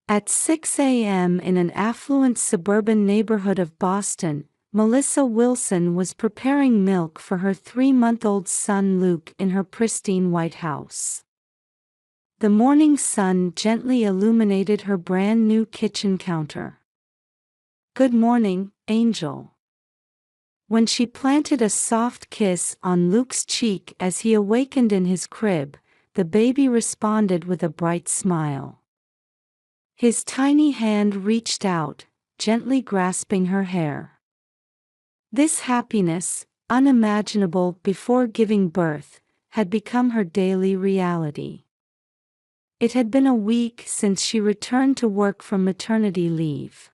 At 6 a.m. in an affluent suburban neighborhood of Boston, Melissa Wilson was preparing milk for her 3-month-old son Luke in her pristine white house. The morning sun gently illuminated her brand-new kitchen counter. "Good morning, Angel." When she planted a soft kiss on Luke's cheek as he awakened in his crib, the baby responded with a bright smile. His tiny hand reached out, gently grasping her hair. This happiness, unimaginable before giving birth, had become her daily reality. It had been a week since she returned to work from maternity leave.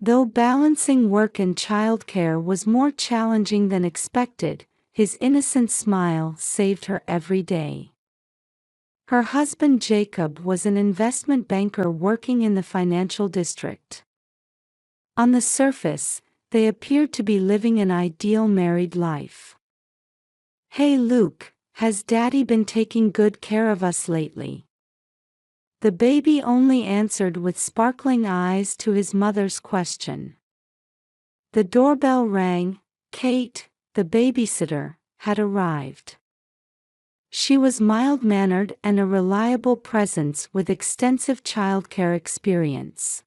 Though balancing work and childcare was more challenging than expected, his innocent smile saved her every day. Her husband Jacob was an investment banker working in the financial district. On the surface, they appeared to be living an ideal married life. "Hey Luke, has Daddy been taking good care of us lately?" The baby only answered with sparkling eyes to his mother's question. The doorbell rang. Kate, the babysitter, had arrived. She was mild-mannered and a reliable presence with extensive childcare experience.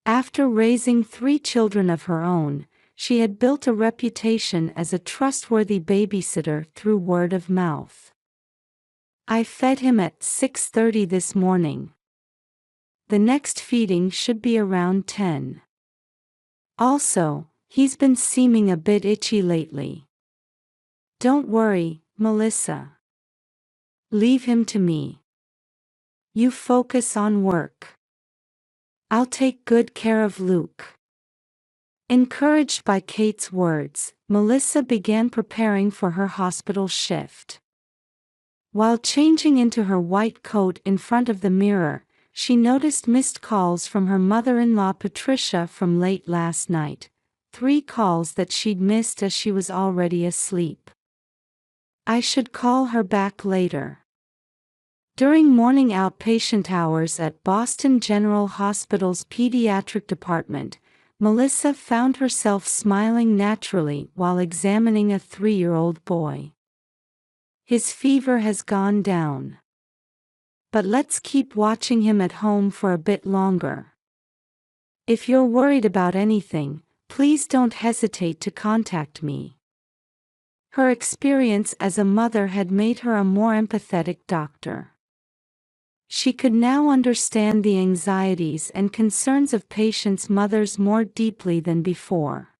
After raising 3 children of her own, she had built a reputation as a trustworthy babysitter through word of mouth. "I fed him at 6:30 this morning. The next feeding should be around 10. Also, he's been seeming a bit itchy lately." "Don't worry, Melissa. Leave him to me. You focus on work. I'll take good care of Luke." Encouraged by Kate's words, Melissa began preparing for her hospital shift. While changing into her white coat in front of the mirror, she noticed missed calls from her mother-in-law Patricia from late last night, 3 calls that she'd missed as she was already asleep. "I should call her back later." During morning outpatient hours at Boston General Hospital's pediatric department, Melissa found herself smiling naturally while examining a 3-year-old boy. "His fever has gone down. But let's keep watching him at home for a bit longer. If you're worried about anything, please don't hesitate to contact me." Her experience as a mother had made her a more empathetic doctor. She could now understand the anxieties and concerns of patients' mothers more deeply than before.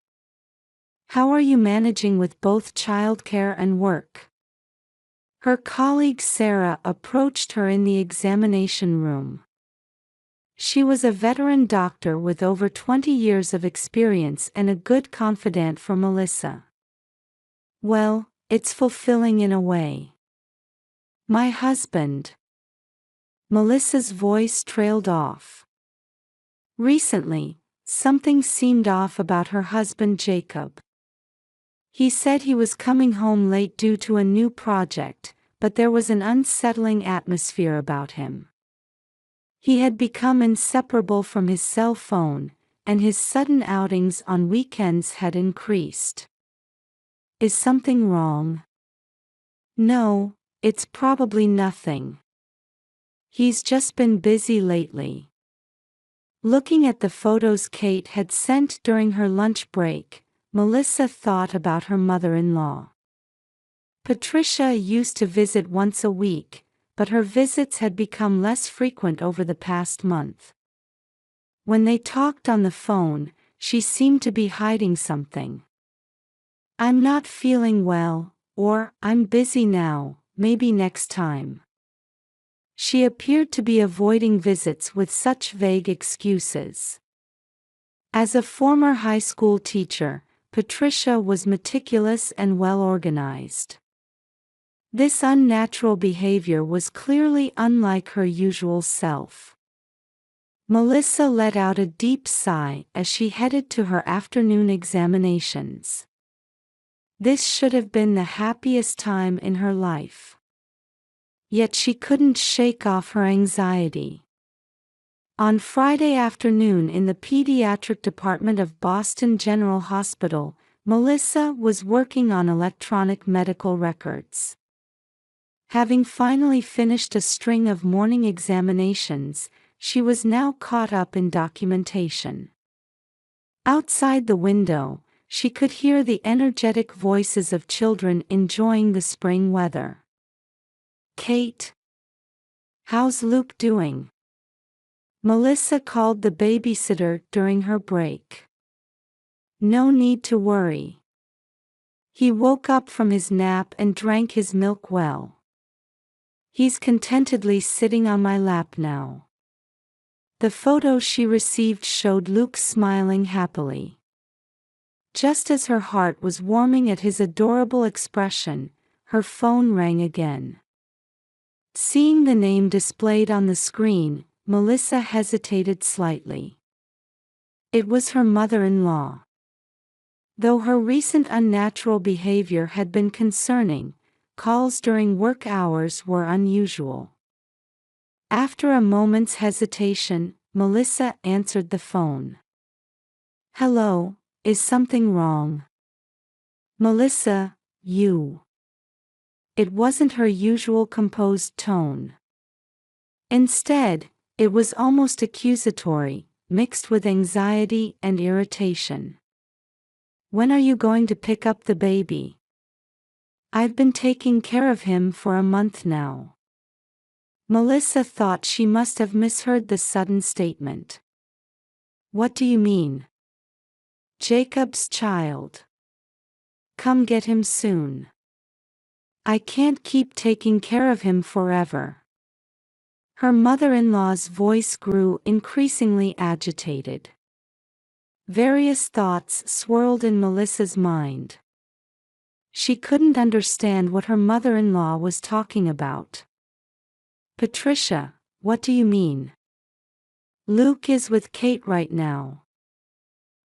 "How are you managing with both childcare and work?" Her colleague Sarah approached her in the examination room. She was a veteran doctor with over 20 years of experience and a good confidant for Melissa. "Well, it's fulfilling in a way. My husband." Melissa's voice trailed off. Recently, something seemed off about her husband Jacob. He said he was coming home late due to a new project, but there was an unsettling atmosphere about him. He had become inseparable from his cell phone, and his sudden outings on weekends had increased. "Is something wrong?" "No, it's probably nothing. He's just been busy lately." Looking at the photos Kate had sent during her lunch break, Melissa thought about her mother-in-law. Patricia used to visit once a week, but her visits had become less frequent over the past month. When they talked on the phone, she seemed to be hiding something. "I'm not feeling well," or "I'm busy now, maybe next time." She appeared to be avoiding visits with such vague excuses. As a former high school teacher, Patricia was meticulous and well-organized. This unnatural behavior was clearly unlike her usual self. Melissa let out a deep sigh as she headed to her afternoon examinations. This should have been the happiest time in her life. Yet she couldn't shake off her anxiety. On Friday afternoon in the pediatric department of Boston General Hospital, Melissa was working on electronic medical records. Having finally finished a string of morning examinations, she was now caught up in documentation. Outside the window, she could hear the energetic voices of children enjoying the spring weather. "Kate, how's Luke doing?" Melissa called the babysitter during her break. "No need to worry. He woke up from his nap and drank his milk well. He's contentedly sitting on my lap now." The photo she received showed Luke smiling happily. Just as her heart was warming at his adorable expression, her phone rang again. Seeing the name displayed on the screen, Melissa hesitated slightly. It was her mother-in-law. Though her recent unnatural behavior had been concerning, calls during work hours were unusual. After a moment's hesitation, Melissa answered the phone. "Hello, is something wrong?" "Melissa, you." It wasn't her usual composed tone. Instead, it was almost accusatory, mixed with anxiety and irritation. "When are you going to pick up the baby?" "I've been taking care of him for a month now." Melissa thought she must have misheard the sudden statement. "What do you mean?" "Jacob's child. Come get him soon. I can't keep taking care of him forever." Her mother-in-law's voice grew increasingly agitated. Various thoughts swirled in Melissa's mind. She couldn't understand what her mother-in-law was talking about. "Patricia, what do you mean?" "Luke is with Kate right now."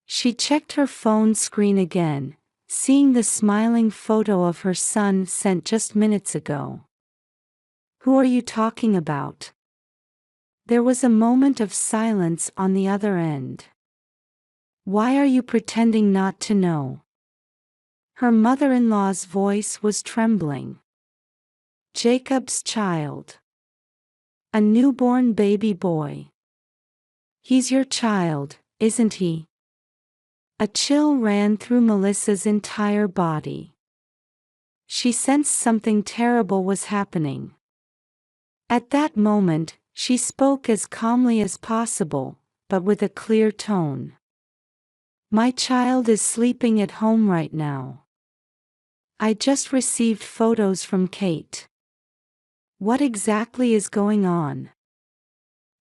She checked her phone screen again, seeing the smiling photo of her son sent just minutes ago. "Who are you talking about?" There was a moment of silence on the other end. "Why are you pretending not to know?" Her mother-in-law's voice was trembling. "Jacob's child. A newborn baby boy. He's your child, isn't he?" A chill ran through Melissa's entire body. She sensed something terrible was happening. At that moment, she spoke as calmly as possible, but with a clear tone. "My child is sleeping at home right now. I just received photos from Kate. What exactly is going on?"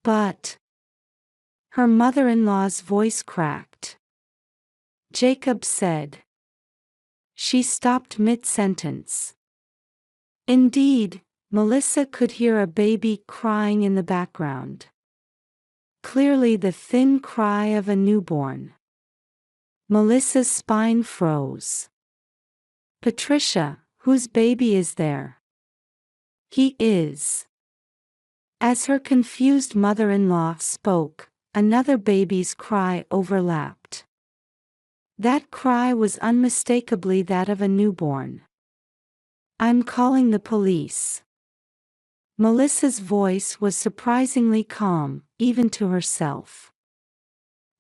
"But..." Her mother-in-law's voice cracked. "Jacob said..." She stopped mid-sentence. Indeed, Melissa could hear a baby crying in the background. Clearly the thin cry of a newborn. Melissa's spine froze. "Patricia, whose baby is there?" "He is." As her confused mother-in-law spoke, another baby's cry overlapped. That cry was unmistakably that of a newborn. "I'm calling the police." Melissa's voice was surprisingly calm, even to herself.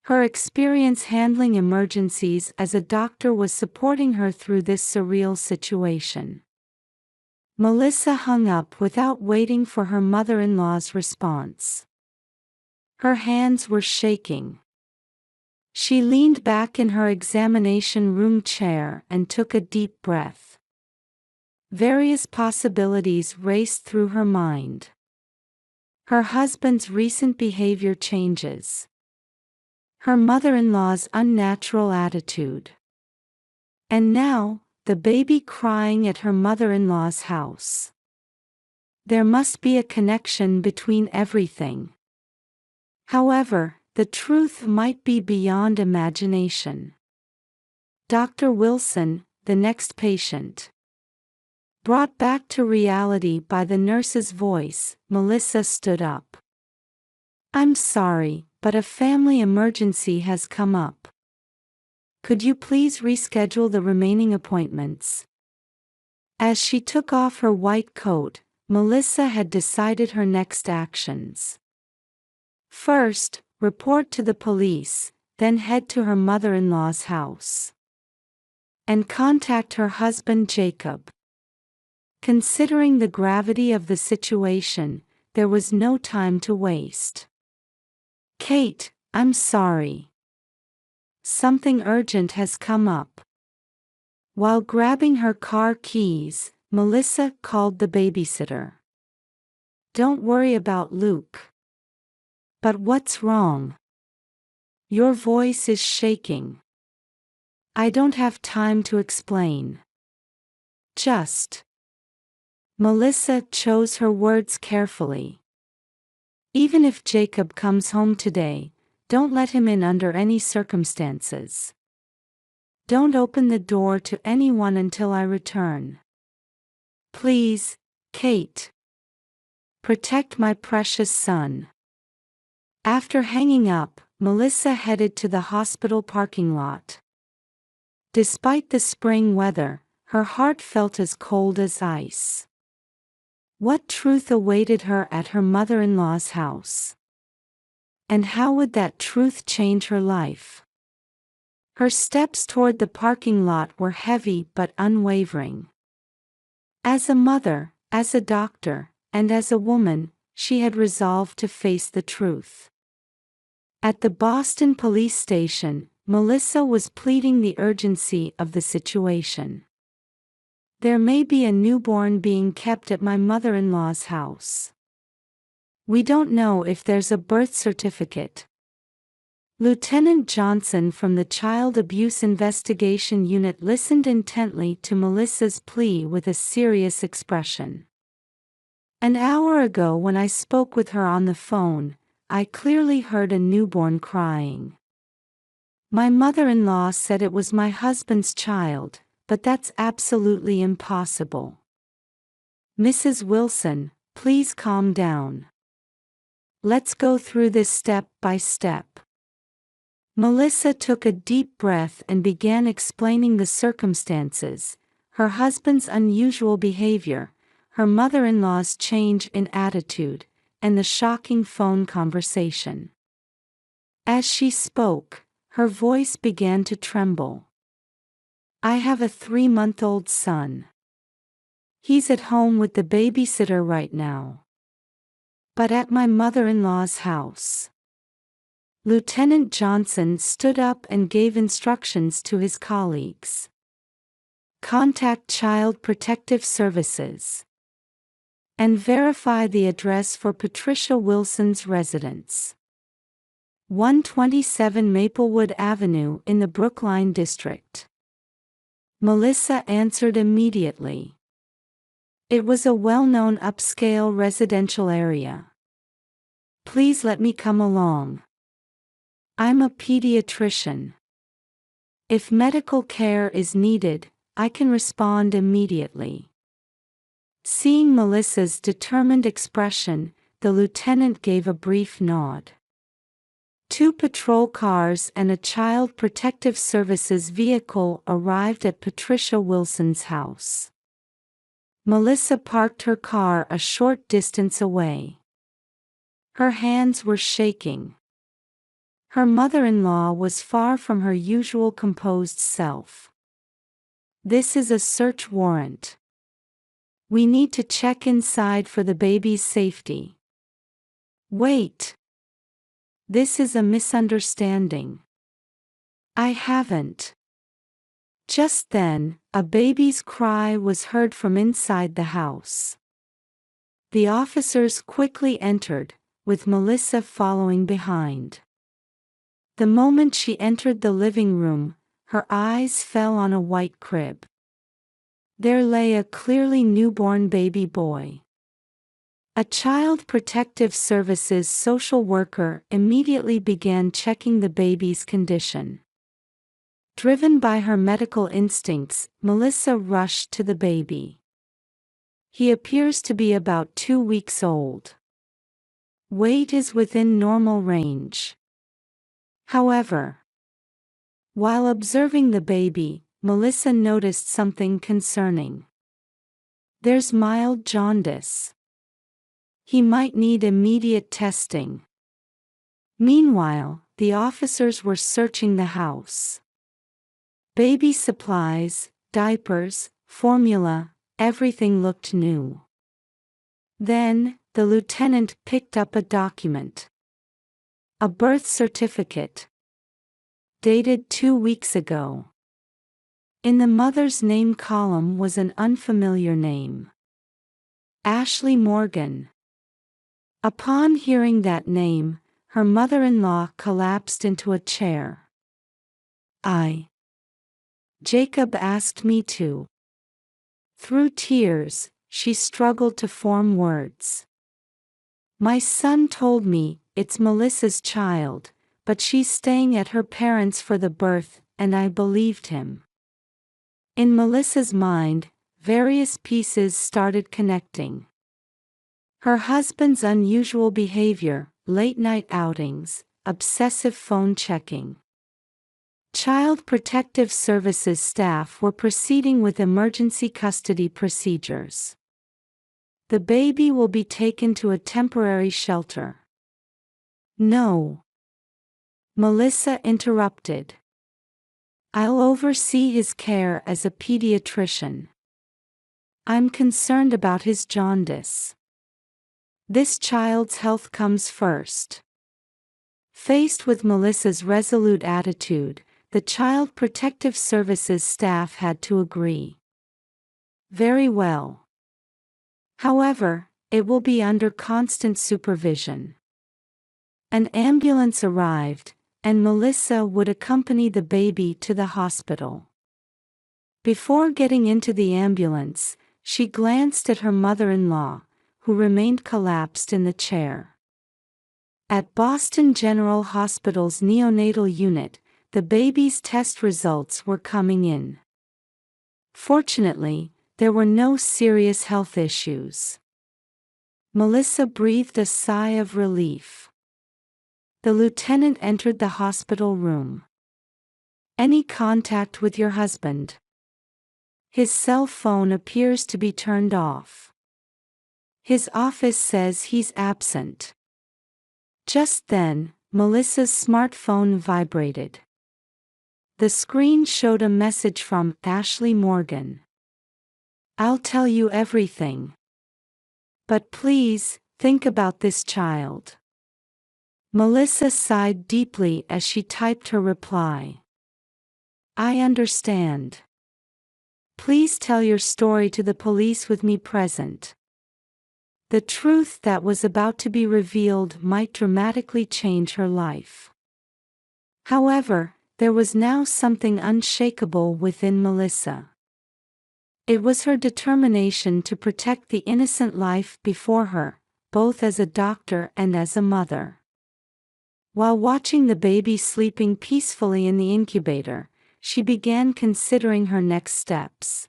Her experience handling emergencies as a doctor was supporting her through this surreal situation. Melissa hung up without waiting for her mother-in-law's response. Her hands were shaking. She leaned back in her examination room chair and took a deep breath. Various possibilities raced through her mind. Her husband's recent behavior changes. Her mother-in-law's unnatural attitude. And now, the baby crying at her mother-in-law's house. There must be a connection between everything. However, the truth might be beyond imagination. Dr. Wilson, the next patient. Brought back to reality by the nurse's voice, Melissa stood up. I'm sorry, but a family emergency has come up. Could you please reschedule the remaining appointments? As she took off her white coat, Melissa had decided her next actions. First, report to the police, then head to her mother-in-law's house. And contact her husband Jacob. Considering the gravity of the situation, there was no time to waste. Kate, I'm sorry. Something urgent has come up. While grabbing her car keys, Melissa called the babysitter. Don't worry about Luke. But what's wrong? Your voice is shaking. I don't have time to explain. Just. Melissa chose her words carefully. Even if Jacob comes home today, don't let him in under any circumstances. Don't open the door to anyone until I return. Please, Kate. Protect my precious son. After hanging up, Melissa headed to the hospital parking lot. Despite the spring weather, her heart felt as cold as ice. What truth awaited her at her mother-in-law's house? And how would that truth change her life? Her steps toward the parking lot were heavy but unwavering. As a mother, as a doctor, and as a woman, she had resolved to face the truth. At the Boston police station, Melissa was pleading the urgency of the situation. There may be a newborn being kept at my mother-in-law's house. We don't know if there's a birth certificate. Lieutenant Johnson from the Child Abuse Investigation Unit listened intently to Melissa's plea with a serious expression. An hour ago when I spoke with her on the phone, I clearly heard a newborn crying. My mother-in-law said it was my husband's child, but that's absolutely impossible. Mrs. Wilson, please calm down. Let's go through this step by step. Melissa took a deep breath and began explaining the circumstances: her husband's unusual behavior, her mother-in-law's change in attitude, and the shocking phone conversation. As she spoke, her voice began to tremble. I have a 3-month-old son. He's at home with the babysitter right now. But at my mother-in-law's house. Lieutenant Johnson stood up and gave instructions to his colleagues. Contact Child Protective Services. And verify the address for Patricia Wilson's residence. 127 Maplewood Avenue in the Brookline District. Melissa answered immediately. It was a well-known upscale residential area. Please let me come along. I'm a pediatrician. If medical care is needed, I can respond immediately. Seeing Melissa's determined expression, the lieutenant gave a brief nod. 2 patrol cars and a Child Protective Services vehicle arrived at Patricia Wilson's house. Melissa parked her car a short distance away. Her hands were shaking. Her mother-in-law was far from her usual composed self. This is a search warrant. We need to check inside for the baby's safety. Wait. This is a misunderstanding. I haven't. Just then, a baby's cry was heard from inside the house. The officers quickly entered, with Melissa following behind. The moment she entered the living room, her eyes fell on a white crib. There lay a clearly newborn baby boy. A Child Protective Services social worker immediately began checking the baby's condition. Driven by her medical instincts, Melissa rushed to the baby. He appears to be about 2 weeks old. Weight is within normal range. However, while observing the baby, Melissa noticed something concerning. There's mild jaundice. He might need immediate testing. Meanwhile, the officers were searching the house. Baby supplies, diapers, formula, everything looked new. Then, the lieutenant picked up a document. A birth certificate. Dated 2 weeks ago. In the mother's name column was an unfamiliar name. Ashley Morgan. Upon hearing that name, her mother-in-law collapsed into a chair. Jacob asked me to. Through tears, she struggled to form words. My son told me, it's Melissa's child, but she's staying at her parents' for the birth, and I believed him. In Melissa's mind, various pieces started connecting. Her husband's unusual behavior, late-night outings, obsessive phone checking. Child Protective Services staff were proceeding with emergency custody procedures. The baby will be taken to a temporary shelter. No. Melissa interrupted. I'll oversee his care as a pediatrician. I'm concerned about his jaundice. This child's health comes first. Faced with Melissa's resolute attitude, the Child Protective Services staff had to agree. Very well. However, it will be under constant supervision. An ambulance arrived, and Melissa would accompany the baby to the hospital. Before getting into the ambulance, she glanced at her mother-in-law, who remained collapsed in the chair. At Boston General Hospital's neonatal unit, the baby's test results were coming in. Fortunately, there were no serious health issues. Melissa breathed a sigh of relief. The lieutenant entered the hospital room. Any contact with your husband? His cell phone appears to be turned off. His office says he's absent. Just then, Melissa's smartphone vibrated. The screen showed a message from Ashley Morgan. I'll tell you everything. But please, think about this child. Melissa sighed deeply as she typed her reply. I understand. Please tell your story to the police with me present. The truth that was about to be revealed might dramatically change her life. However, there was now something unshakable within Melissa. It was her determination to protect the innocent life before her, both as a doctor and as a mother. While watching the baby sleeping peacefully in the incubator, she began considering her next steps.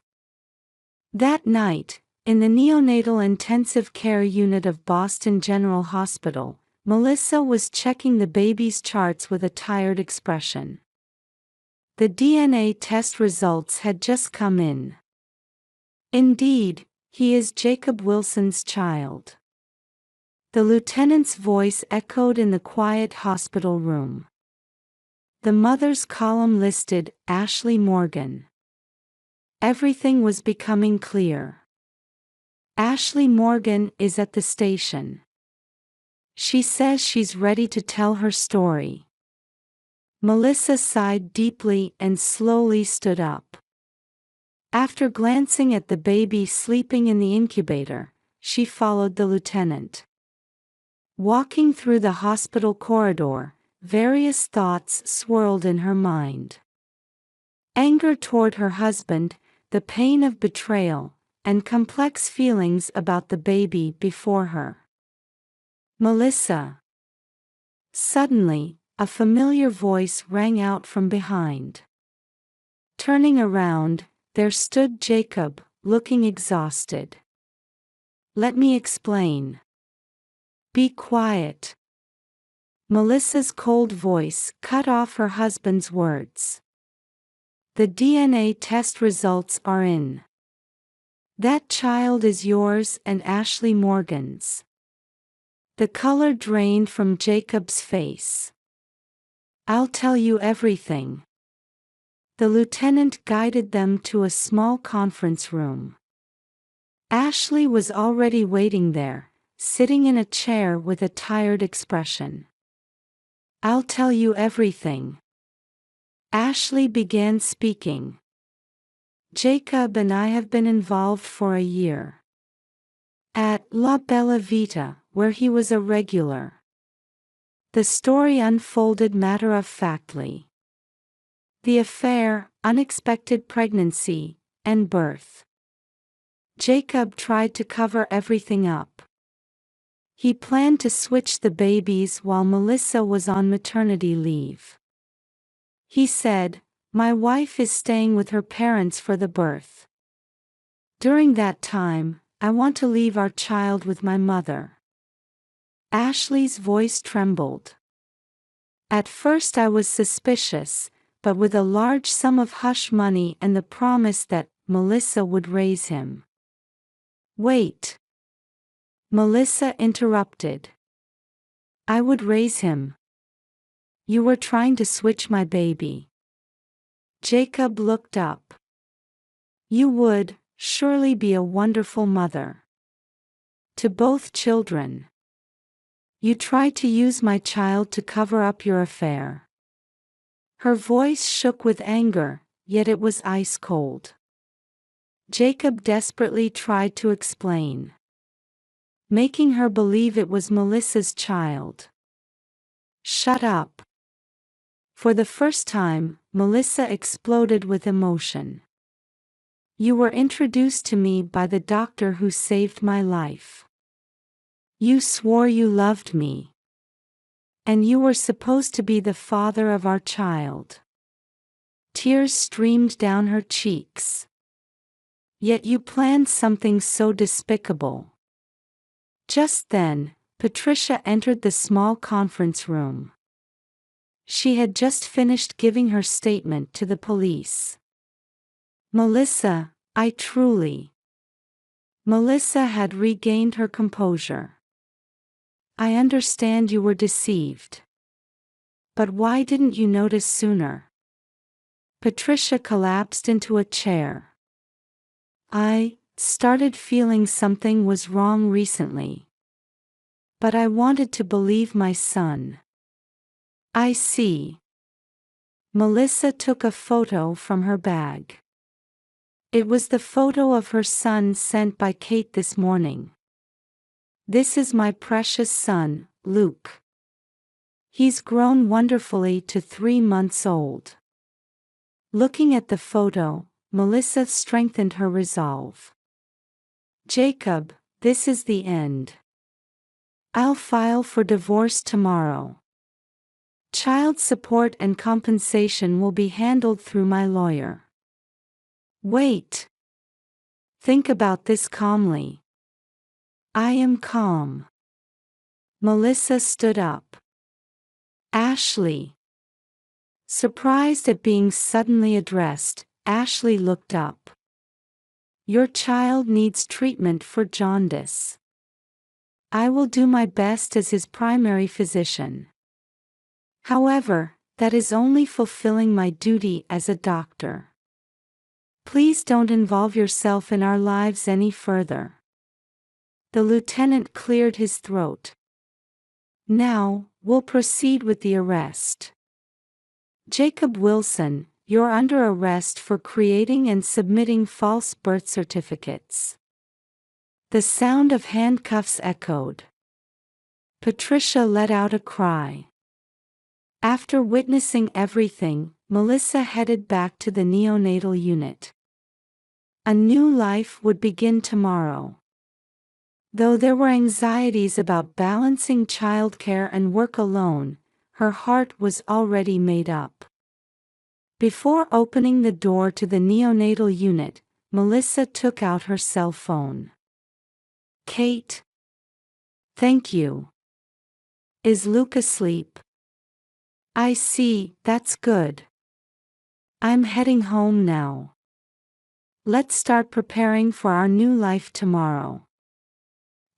That night, in the neonatal intensive care unit of Boston General Hospital, Melissa was checking the baby's charts with a tired expression. The DNA test results had just come in. Indeed, he is Jacob Wilson's child. The lieutenant's voice echoed in the quiet hospital room. The mother's column listed Ashley Morgan. Everything was becoming clear. Ashley Morgan is at the station. She says she's ready to tell her story. Melissa sighed deeply and slowly stood up. After glancing at the baby sleeping in the incubator, she followed the lieutenant. Walking through the hospital corridor, various thoughts swirled in her mind. Anger toward her husband, the pain of betrayal, and complex feelings about the baby before her. Melissa. Suddenly, a familiar voice rang out from behind. Turning around, there stood Jacob, looking exhausted. Let me explain. Be quiet. Melissa's cold voice cut off her husband's words. The DNA test results are in. That child is yours and Ashley Morgan's. The color drained from Jacob's face. I'll tell you everything. The lieutenant guided them to a small conference room. Ashley was already waiting there, sitting in a chair with a tired expression. I'll tell you everything. Ashley began speaking. Jacob and I have been involved for a year. At La Bella Vita, where he was a regular. The story unfolded matter-of-factly. The affair, unexpected pregnancy, and birth. Jacob tried to cover everything up. He planned to switch the babies while Melissa was on maternity leave. He said, "My wife is staying with her parents for the birth. During that time, I want to leave our child with my mother." Ashley's voice trembled. At first I was suspicious, but with a large sum of hush money and the promise that Melissa would raise him. Wait. Melissa interrupted. I would raise him. You were trying to switch my baby. Jacob looked up. You would, surely be a wonderful mother. To both children. You tried to use my child to cover up your affair. Her voice shook with anger, yet it was ice cold. Jacob desperately tried to explain. Making her believe it was Melissa's child. Shut up. For the first time, Melissa exploded with emotion. You were introduced to me by the doctor who saved my life. You swore you loved me. And you were supposed to be the father of our child. Tears streamed down her cheeks. Yet you planned something so despicable. Just then, Patricia entered the small conference room. She had just finished giving her statement to the police. Melissa, I truly. Melissa had regained her composure. I understand you were deceived. But why didn't you notice sooner? Patricia collapsed into a chair. I started feeling something was wrong recently. But I wanted to believe my son. I see. Melissa took a photo from her bag. It was the photo of her son sent by Kate this morning. This is my precious son, Luke. He's grown wonderfully to 3 months old. Looking at the photo, Melissa strengthened her resolve. Jacob, this is the end. I'll file for divorce tomorrow. Child support and compensation will be handled through my lawyer. Wait. Think about this calmly. I am calm. Melissa stood up. Ashley. Surprised at being suddenly addressed, Ashley looked up. Your child needs treatment for jaundice. I will do my best as his primary physician. However, that is only fulfilling my duty as a doctor. Please don't involve yourself in our lives any further. The lieutenant cleared his throat. Now, we'll proceed with the arrest. Jacob Wilson, you're under arrest for creating and submitting false birth certificates. The sound of handcuffs echoed. Patricia let out a cry. After witnessing everything, Melissa headed back to the neonatal unit. A new life would begin tomorrow. Though there were anxieties about balancing childcare and work alone, her heart was already made up. Before opening the door to the neonatal unit, Melissa took out her cell phone. Kate. Thank you. Is Luke asleep? I see, that's good. I'm heading home now. Let's start preparing for our new life tomorrow.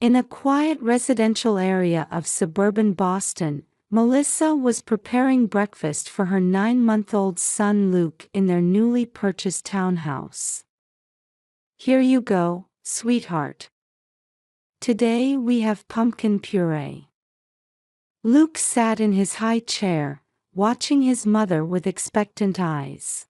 In a quiet residential area of suburban Boston, Melissa was preparing breakfast for her 9-month-old son Luke in their newly purchased townhouse. Here you go, sweetheart. Today we have pumpkin puree. Luke sat in his high chair, watching his mother with expectant eyes.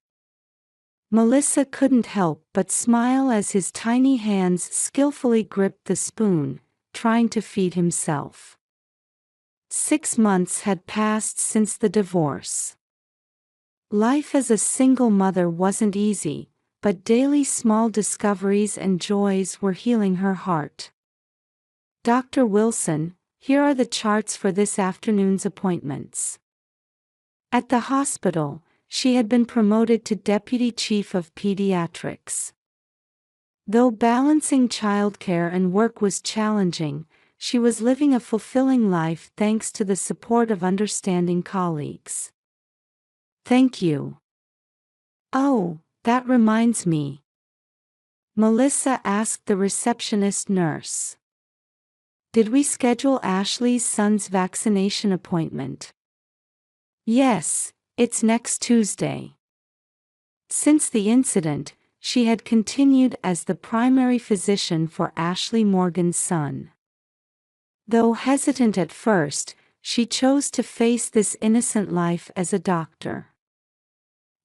Melissa couldn't help but smile as his tiny hands skillfully gripped the spoon, trying to feed himself. 6 months had passed since the divorce. Life as a single mother wasn't easy, but daily small discoveries and joys were healing her heart. Dr. Wilson, here are the charts for this afternoon's appointments. At the hospital, she had been promoted to Deputy Chief of Pediatrics. Though balancing childcare and work was challenging, she was living a fulfilling life thanks to the support of understanding colleagues. Thank you. Oh, that reminds me. Melissa asked the receptionist nurse. Did we schedule Ashley's son's vaccination appointment? Yes, it's next Tuesday. Since the incident, she had continued as the primary physician for Ashley Morgan's son. Though hesitant at first, she chose to face this innocent life as a doctor.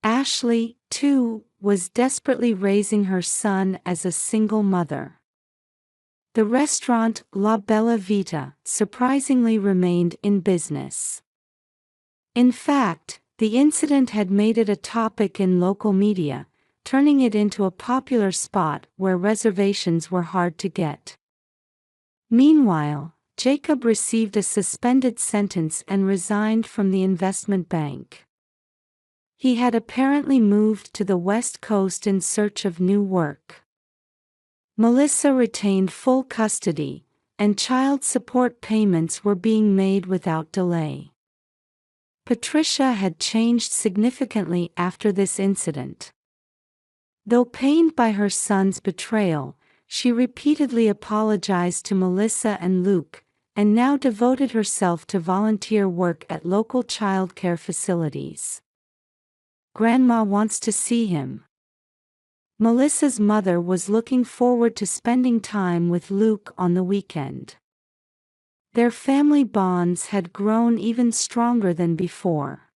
Ashley, too, was desperately raising her son as a single mother. The restaurant La Bella Vita surprisingly remained in business. In fact, the incident had made it a topic in local media, turning it into a popular spot where reservations were hard to get. Meanwhile, Jacob received a suspended sentence and resigned from the investment bank. He had apparently moved to the West Coast in search of new work. Melissa retained full custody, and child support payments were being made without delay. Patricia had changed significantly after this incident. Though pained by her son's betrayal, she repeatedly apologized to Melissa and Luke, and now devoted herself to volunteer work at local childcare facilities. Grandma wants to see him. Melissa's mother was looking forward to spending time with Luke on the weekend. Their family bonds had grown even stronger than before.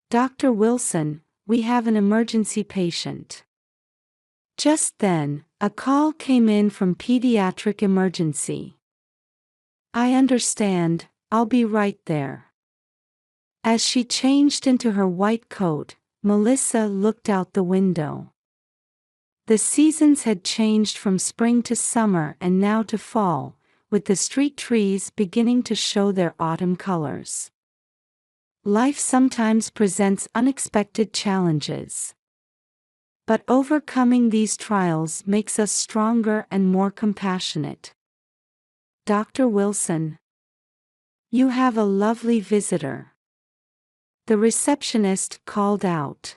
Dr. Wilson, we have an emergency patient. Just then, a call came in from Pediatric Emergency. I understand, I'll be right there. As she changed into her white coat, Melissa looked out the window. The seasons had changed from spring to summer and now to fall, with the street trees beginning to show their autumn colors. Life sometimes presents unexpected challenges. But overcoming these trials makes us stronger and more compassionate. Dr. Wilson, you have a lovely visitor. The receptionist called out.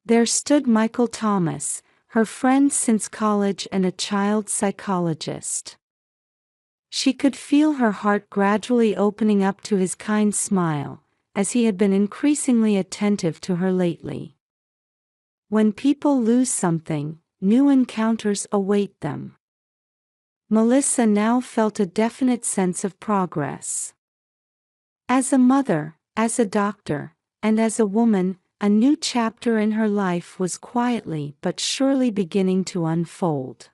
There stood Michael Thomas, her friend since college and a child psychologist. She could feel her heart gradually opening up to his kind smile, as he had been increasingly attentive to her lately. When people lose something, new encounters await them. Melissa now felt a definite sense of progress. As a mother, as a doctor, and as a woman, a new chapter in her life was quietly but surely beginning to unfold.